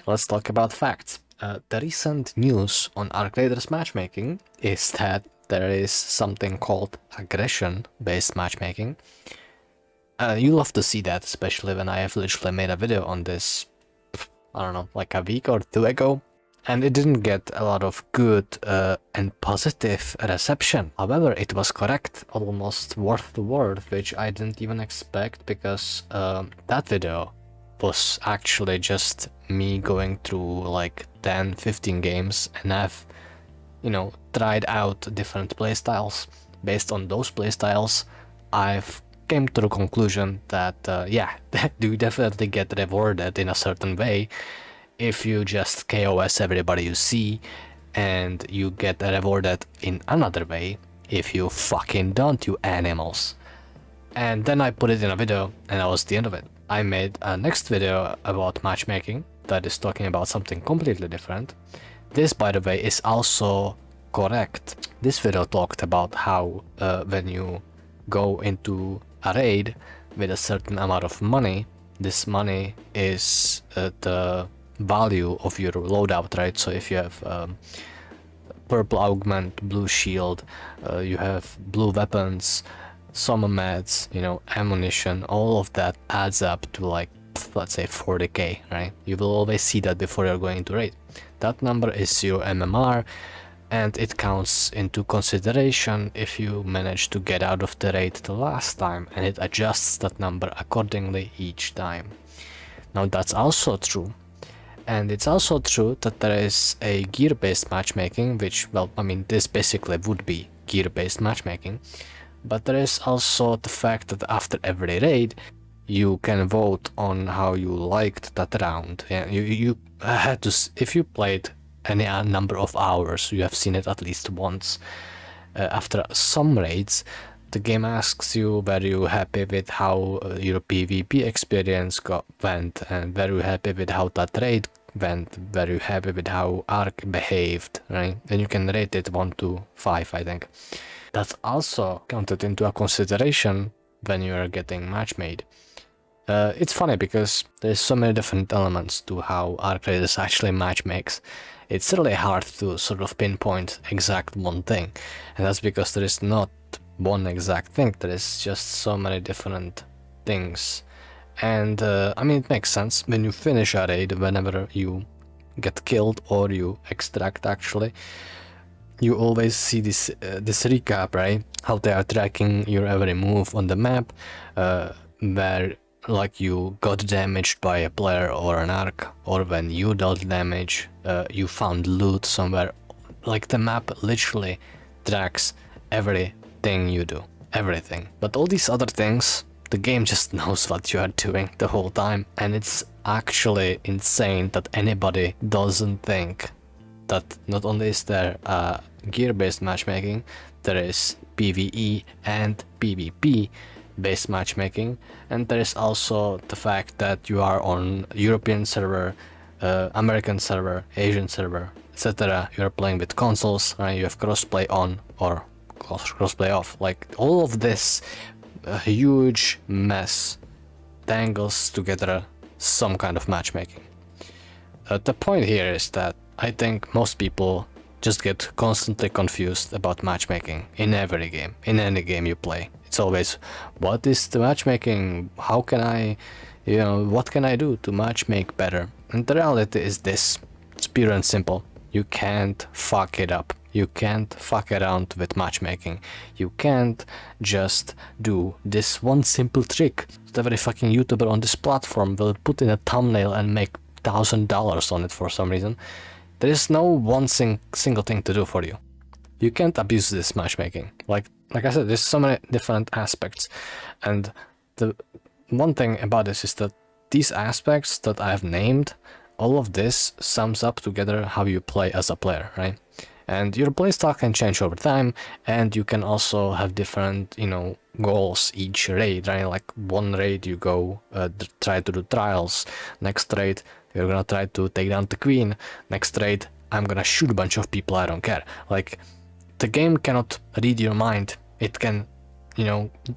Let's talk about facts. The recent news on rAiDErS matchmaking is that there is something called aggression-based matchmaking. You love to see that, especially when I have literally made a video on this, I don't know, like a week or two ago, and it didn't get a lot of good and positive reception. However, it was correct, almost word to word, which I didn't even expect, because that video was actually just me going through like 10-15 games, and I've, tried out different playstyles. Based on those playstyles, I've came to the conclusion that yeah, you definitely get rewarded in a certain way if you just KOS everybody you see, and you get rewarded in another way if you fucking don't, you animals. And then I put it in a video, and that was the end of it. I made a next video about matchmaking that is talking about something completely different. This, by the way, is also correct. This video talked about how when you go into a raid with a certain amount of money, this money is the value of your loadout, right? So if you have purple augment, blue shield, you have blue weapons, some meds, ammunition, all of that adds up to like, let's say 40k, right? You will always see that before you're going into raid. That number is your MMR, and it counts into consideration if you manage to get out of the raid the last time, and it adjusts that number accordingly each time. Now that's also true. And it's also true that there is a gear-based matchmaking, which, well, I mean, this basically would be gear-based matchmaking. But there is also the fact that after every raid, you can vote on how you liked that round. Yeah, you had to, if you played any number of hours, you have seen it at least once. After some raids, the game asks you, were you happy with how your PvP experience went, and were you happy with how that raid went, were you happy with how aRC behaved, right? And you can rate it 1 to 5, I think. That's also counted into a consideration when you are getting match made. It's funny because there's so many different elements to how rAiDErS actually match makes. It's really hard to sort of pinpoint exact one thing, and that's because there is not one exact thing, there is just so many different things. And I mean, it makes sense when you finish a raid, whenever you get killed or you extract actually, you always see this recap, right? How they are tracking your every move on the map, where like you got damaged by a player or an aRC, or when you dealt damage, you found loot somewhere. Like the map literally tracks everything you do, everything. But all these other things, the game just knows what you are doing the whole time, and it's actually insane that anybody doesn't think that not only is there gear-based matchmaking, there is PvE and PvP based matchmaking, and there is also the fact that you are on European server, American server, Asian server, etc. You are playing with consoles, right? You have crossplay on or crossplay off. Like all of this huge mess tangles together some kind of matchmaking. The point here is that I think most people just get constantly confused about matchmaking in every game, in any game you play. It's always, what is the matchmaking? How can I, what can I do to matchmake better? And the reality is this, it's pure and simple. You can't fuck it up. You can't fuck around with matchmaking. You can't just do this one simple trick that every fucking YouTuber on this platform will put in a thumbnail and make $1,000 on it for some reason. There is no one single thing to do for you. You can't abuse this matchmaking. Like I said, there's so many different aspects, and the one thing about this is that these aspects that I've named, all of this sums up together how you play as a player, right? And your playstyle can change over time, and you can also have different, goals each raid, right? Like one raid you go try to do trials, next raid you're gonna try to take down the queen, next raid I'm gonna shoot a bunch of people, I don't care. Like, the game cannot read your mind. It can,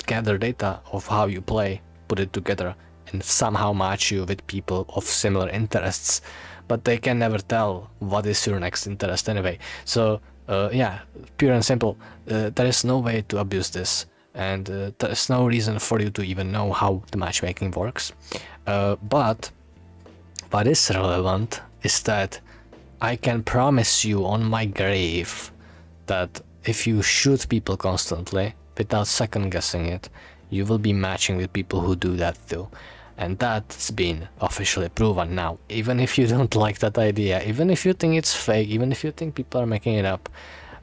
gather data of how you play, put it together, and somehow match you with people of similar interests, but they can never tell what is your next interest anyway. So yeah, pure and simple, there is no way to abuse this, and there is no reason for you to even know how the matchmaking works. But what is relevant is that I can promise you on my grave that if you shoot people constantly without second guessing it, you will be matching with people who do that too. And that's been officially proven now. Even if you don't like that idea, even if you think it's fake, even if you think people are making it up,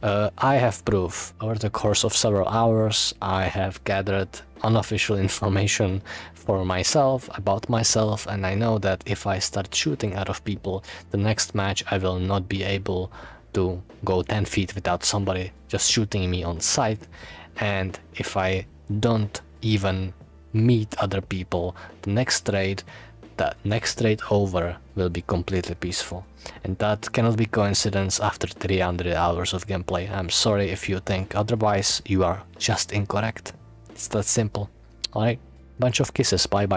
I have proof. Over the course of several hours, I have gathered unofficial information for myself, about myself, and I know that if I start shooting out of people, the next match I will not be able to go 10 feet without somebody just shooting me on sight. And if I don't even meet other people, the next raid over will be completely peaceful. And that cannot be coincidence after 300 hours of gameplay. I'm sorry if you think otherwise, you are just incorrect. It's that simple. Alright, bunch of kisses, bye bye.